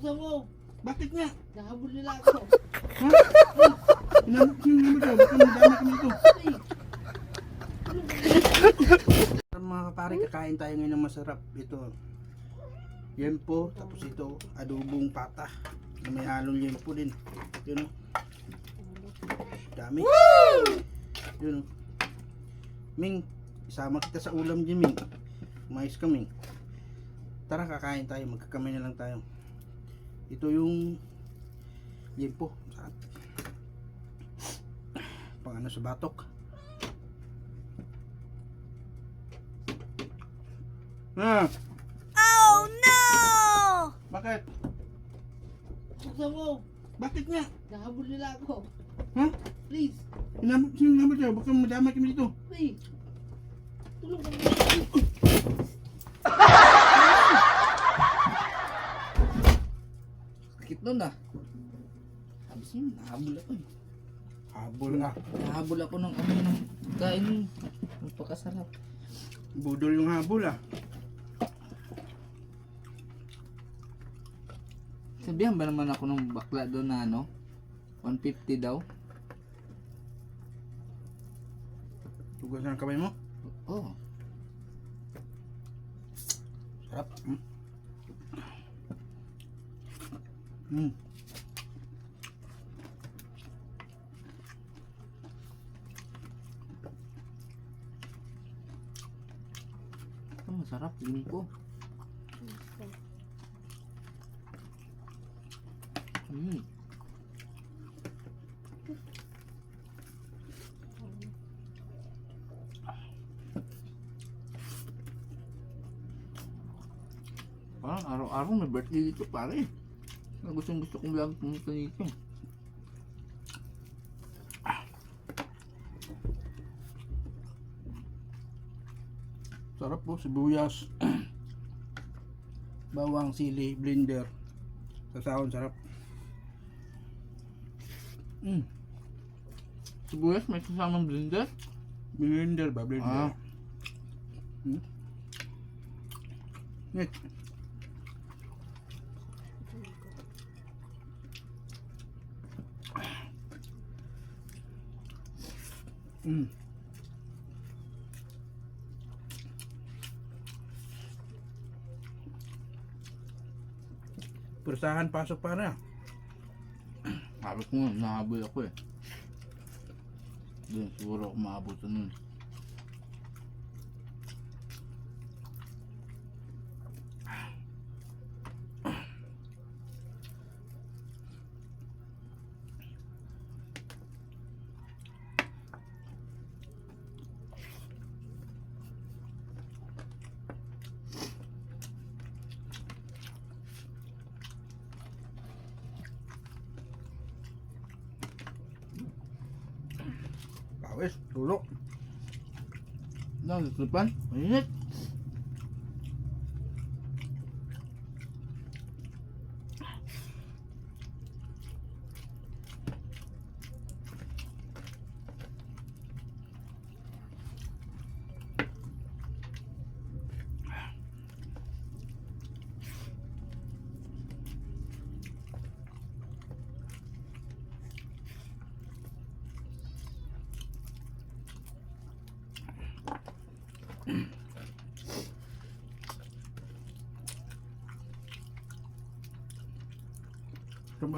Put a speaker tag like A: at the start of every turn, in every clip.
A: Buksan mo!
B: Bakit nga?
A: Nahabol nila ako.
B: Ha? Sinamot ka, baka madama kami ito. Mga kapare, kakain tayo ngayon ng masarap. Ito, yempo, tapos ito, adobong pata. Na may halong yempo din. Yun o. Dami. Yun o. Ming, isama kita sa ulam dyan, Ming. Mais ka, Ming. Tara, kakain tayo. Magkakamay na lang tayo. Ito yung yempo. Sarap. Pang ano sa batok. Ah,
C: Oh no!
B: bakit?
A: Buksan mo!
B: Bakit nga?
A: Nahabol nila ako.
B: Ha?
A: Please!
B: Sinamot ka, baka madama kami dito.
A: Please! Tulong kami.
D: Sakit nun ah. Sabi siya, nahabol ako eh.
B: Habol na.
D: Nahabol ako ng ano ng kain. Magpakasarap.
B: Budol yung habol ah.
D: Sabihan ba naman ako ng bakla doon na ano? 150 daw?
B: Tugas na ang kamay mo.
D: Oo.
B: Sarap. Mm.
D: Ito masarap. Tingin ko. Mm. Parang araw-araw may birthday dito pare. Gusto kong lang pumunta dito.
B: Sarap po, sibuyas. Bawang, sili, blender. Sasahon, sarap. Mm.
D: Sibuyas may kasamang blender?
B: Blender ba? Blender.
D: Ah.
B: Hmm? Net. Mm. Persahan pasok para.
D: Sabi ko nga, nahabol ako eh. Doon siguro ako maabutan nun.
B: Pawis, tulok.
D: Nagtutupan? Mainit!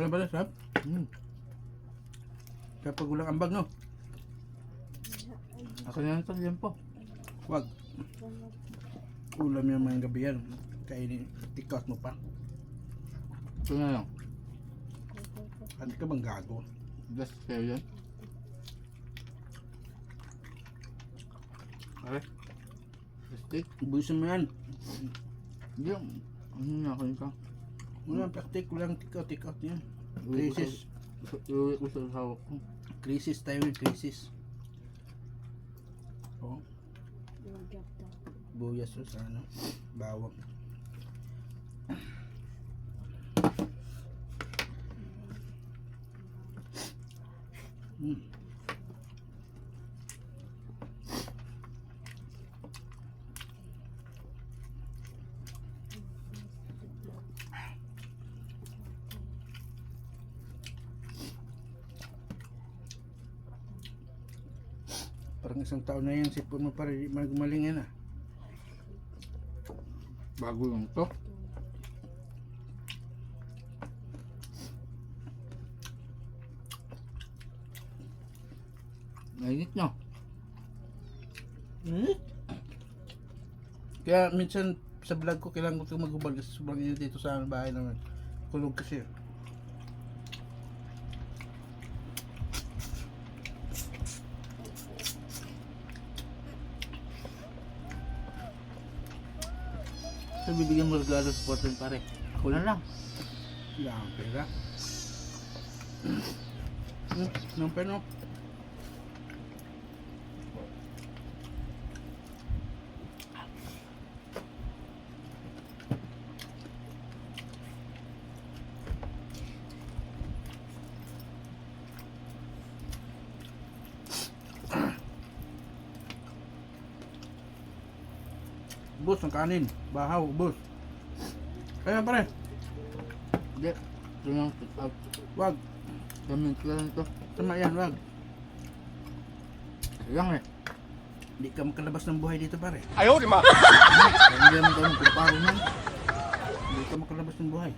B: Sarap ba na sarap?
D: Mm.
B: Kapag ulang ambag, no?
D: Ako na lang ito, yan po.
B: Wag. Ulam yung mga gabi yan. Kainin, tikot mo pa.
D: Ito na lang.
B: Ano ka bang gago?
D: Just kayo yan. Pare. Plastic.
B: Buwisin mo yan.
D: Hindi. Ano na kayo ka?
B: Walang plastic, walang tikot yan. Crisis.
D: Iuwi ko sa hawak ko.
B: Crisis tayo, crisis. Oh. Buyas o sa ano, bawang. Mm. Parang isang taon na yan, sipon mo pa rin, gumaling yan ah.
D: Bago lang to. Mainit nyo.
B: Kaya minsan sa vlog ko, kailangan ko ito maghubad kasi sobrang init dito sa bahay naman. Kulog kasi.
D: So, bibigyan mo regalo sa portal pare. Kulang lang.
B: Wala akong pera. Nang pera. Bus ang kanin. Bahaw, bus. Kaya pare,
D: Hindi. Ito lang take out.
B: wag.
D: Gamit ko lang ito.
B: Tama yan, wag.
D: Lang eh.
B: Hindi ka makalabas ng buhay dito pare.
D: Kaya hindi naman kami kumparo man.
B: Hindi ka makalabas ng buhay.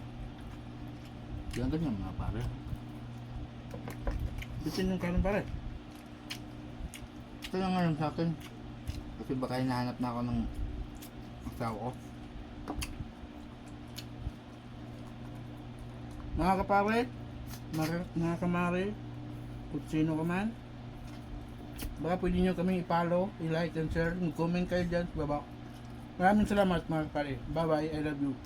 D: Yan ganyan mga pare.
B: Bitin yung kanin pare.
D: Ito lang ngayon sa akin. Kasi baka hinahanap na ako ng asawa ko.
B: Mga kapare, mga kamari, kung sino ka man, baka pwede nyo kaming i-follow, i-like and share, mag-comment kayo dyan sa baba. Maraming salamat mga kapare. Bye bye, I love you.